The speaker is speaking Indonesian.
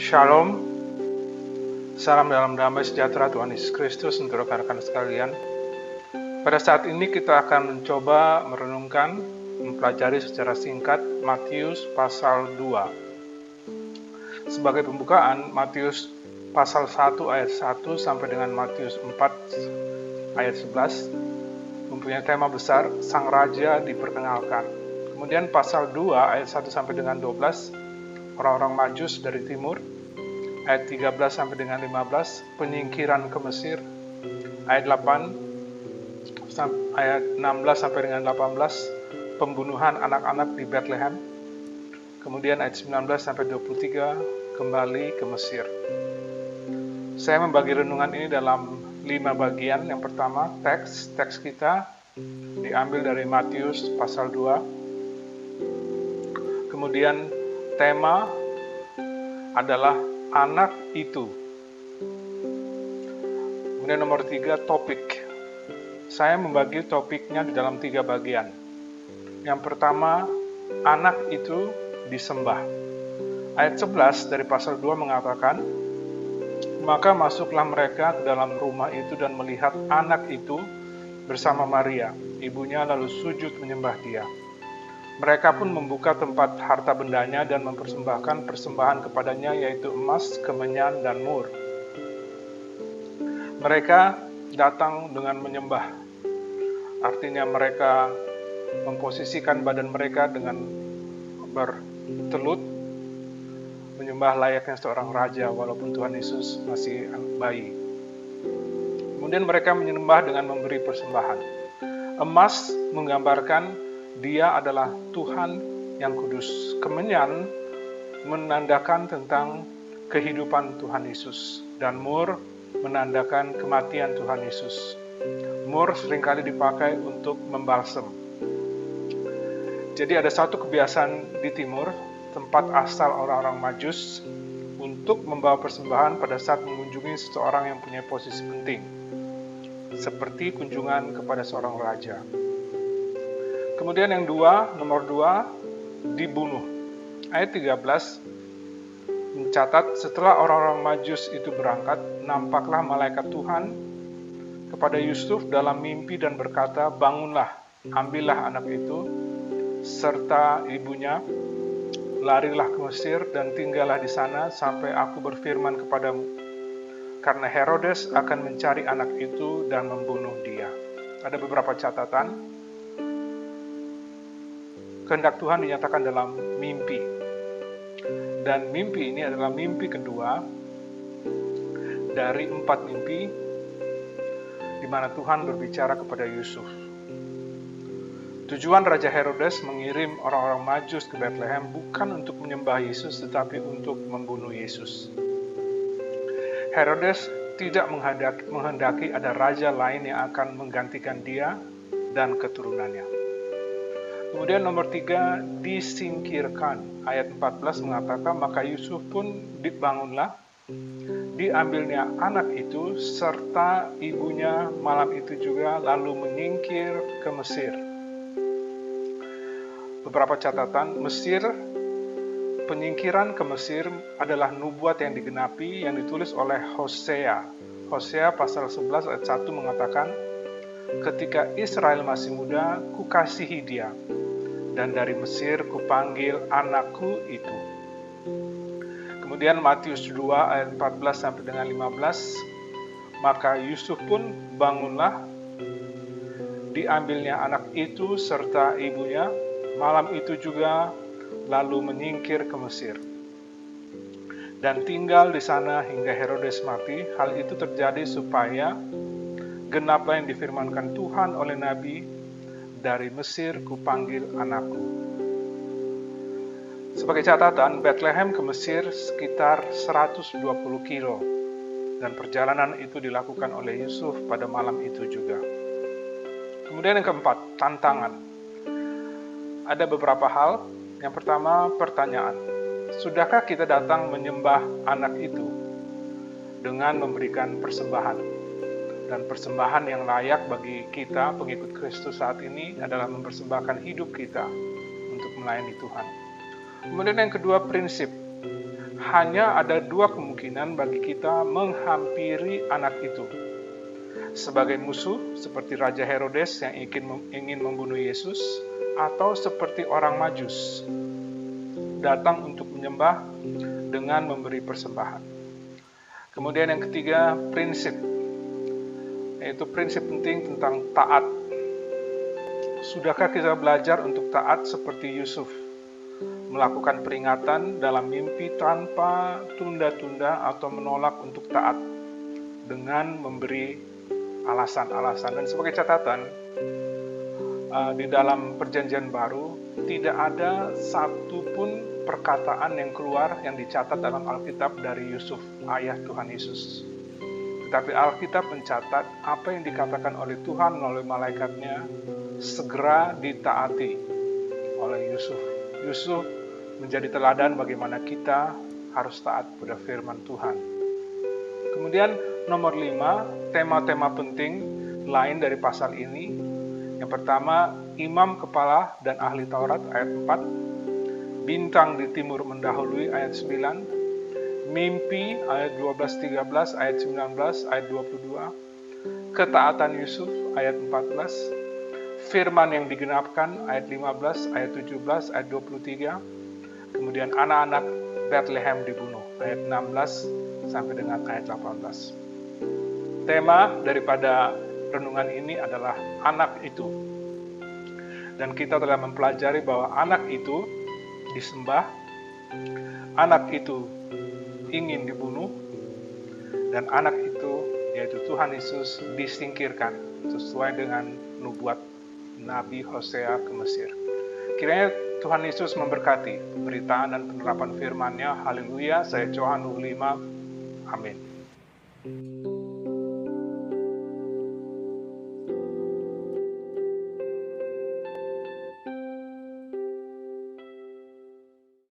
Shalom, salam dalam damai sejahtera Tuhan Yesus Kristus untuk rekan-rekan sekalian. Pada saat ini kita akan mencoba merenungkan, mempelajari secara singkat Matius pasal 2. Sebagai pembukaan, Matius pasal 1 ayat 1 sampai dengan Matius 4 ayat 11 mempunyai tema besar, Sang Raja diperkenalkan. Kemudian pasal 2 ayat 1 sampai dengan 12, orang-orang Majus dari timur. Ayat 13 sampai dengan 15, penyingkiran ke Mesir. Ayat 8, ayat 16 sampai dengan 18, pembunuhan anak-anak di Bethlehem. Kemudian ayat 19 sampai 23, kembali ke Mesir. Saya membagi renungan ini dalam 5 bagian. Yang pertama, teks kita diambil dari Matius pasal 2. Kemudian tema adalah anak itu. Kemudian nomor 3, topik. Saya membagi topiknya di dalam 3 bagian. Yang pertama, anak itu disembah. Ayat 11 dari pasal 2 mengatakan, maka masuklah mereka ke dalam rumah itu dan melihat anak itu bersama Maria, ibunya, lalu sujud menyembah dia. Mereka pun membuka tempat harta bendanya dan mempersembahkan persembahan kepadanya, yaitu emas, kemenyan, dan mur. Mereka datang dengan menyembah. Artinya mereka memposisikan badan mereka dengan bertelut, menyembah layaknya seorang raja walaupun Tuhan Yesus masih bayi. Kemudian mereka menyembah dengan memberi persembahan. Emas menggambarkan Dia adalah Tuhan yang kudus. Kemenyan menandakan tentang kehidupan Tuhan Yesus. Dan mur menandakan kematian Tuhan Yesus. Mur seringkali dipakai untuk membalsem. Jadi ada satu kebiasaan di timur, tempat asal orang-orang Majus, untuk membawa persembahan pada saat mengunjungi seseorang yang punya posisi penting. Seperti kunjungan kepada seorang raja. Kemudian yang nomor 2, dibunuh. Ayat 13 mencatat, setelah orang-orang Majus itu berangkat, nampaklah malaikat Tuhan kepada Yusuf dalam mimpi dan berkata, bangunlah, ambillah anak itu, serta ibunya, larilah ke Mesir dan tinggallah di sana sampai aku berfirman kepadamu. Karena Herodes akan mencari anak itu dan membunuh dia. Ada beberapa catatan. Kehendak Tuhan dinyatakan dalam mimpi. Dan mimpi ini adalah mimpi kedua dari 4 mimpi di mana Tuhan berbicara kepada Yusuf. Tujuan Raja Herodes mengirim orang-orang Majus ke Bethlehem bukan untuk menyembah Yesus tetapi untuk membunuh Yesus. Herodes tidak menghendaki ada raja lain yang akan menggantikan dia dan keturunannya. Kemudian nomor 3, disingkirkan. Ayat 14 mengatakan, maka Yusuf pun dibangunlah, diambilnya anak itu serta ibunya malam itu juga, lalu menyingkir ke Mesir. Beberapa catatan, Mesir, penyingkiran ke Mesir adalah nubuat yang digenapi yang ditulis oleh Hosea. Hosea pasal 11 ayat 1 mengatakan, ketika Israel masih muda, kukasihi dia, dan dari Mesir kupanggil anakku itu. Kemudian Matius 2 ayat 14 sampai dengan 15, maka Yusuf pun bangunlah, diambilnya anak itu serta ibunya, malam itu juga, lalu menyingkir ke Mesir. Dan tinggal di sana hingga Herodes mati. Hal itu terjadi supaya genaplah yang difirmankan Tuhan oleh Nabi, dari Mesir kupanggil anakku. Sebagai catatan, Bethlehem ke Mesir sekitar 120 kilo. Dan perjalanan itu dilakukan oleh Yusuf pada malam itu juga. Kemudian yang keempat, tantangan. Ada beberapa hal. Yang pertama, pertanyaan. Sudahkah kita datang menyembah anak itu dengan memberikan persembahan? Dan persembahan yang layak bagi kita, pengikut Kristus saat ini, adalah mempersembahkan hidup kita untuk melayani Tuhan. Kemudian yang kedua, prinsip. hanya ada dua kemungkinan bagi kita menghampiri anak itu. Sebagai musuh, seperti Raja Herodes yang ingin membunuh Yesus, atau seperti orang Majus, datang untuk menyembah dengan memberi persembahan. Kemudian yang ketiga, prinsip, yaitu prinsip penting tentang taat. Sudahkah kita belajar untuk taat seperti Yusuf, melakukan peringatan dalam mimpi tanpa tunda-tunda atau menolak untuk taat dengan memberi alasan-alasan? Dan sebagai catatan, di dalam perjanjian baru tidak ada satupun perkataan yang keluar yang dicatat dalam Alkitab dari Yusuf, ayah Tuhan Yesus. Tetapi Alkitab mencatat apa yang dikatakan oleh Tuhan melalui malaikatnya segera ditaati oleh Yusuf. Yusuf menjadi teladan bagaimana kita harus taat pada firman Tuhan. Kemudian nomor 5, tema-tema penting lain dari pasal ini. Yang pertama, imam kepala dan ahli Taurat ayat 4, bintang di timur mendahului ayat 9, mimpi ayat 12-13, ayat 19, ayat 22, ketaatan Yusuf ayat 14, firman yang digenapkan ayat 15, ayat 17, ayat 23, kemudian anak-anak Bethlehem dibunuh ayat 16 sampai dengan ayat 18. Tema daripada renungan ini adalah anak itu. Dan kita telah mempelajari bahwa anak itu disembah, anak itu ingin dibunuh, dan anak itu, yaitu Tuhan Yesus, disingkirkan sesuai dengan nubuat Nabi Hosea ke Mesir. Kiranya Tuhan Yesus memberkati pemberitaan dan penerapan firman-Nya. Haleluya. Saya Johan 5. Amin.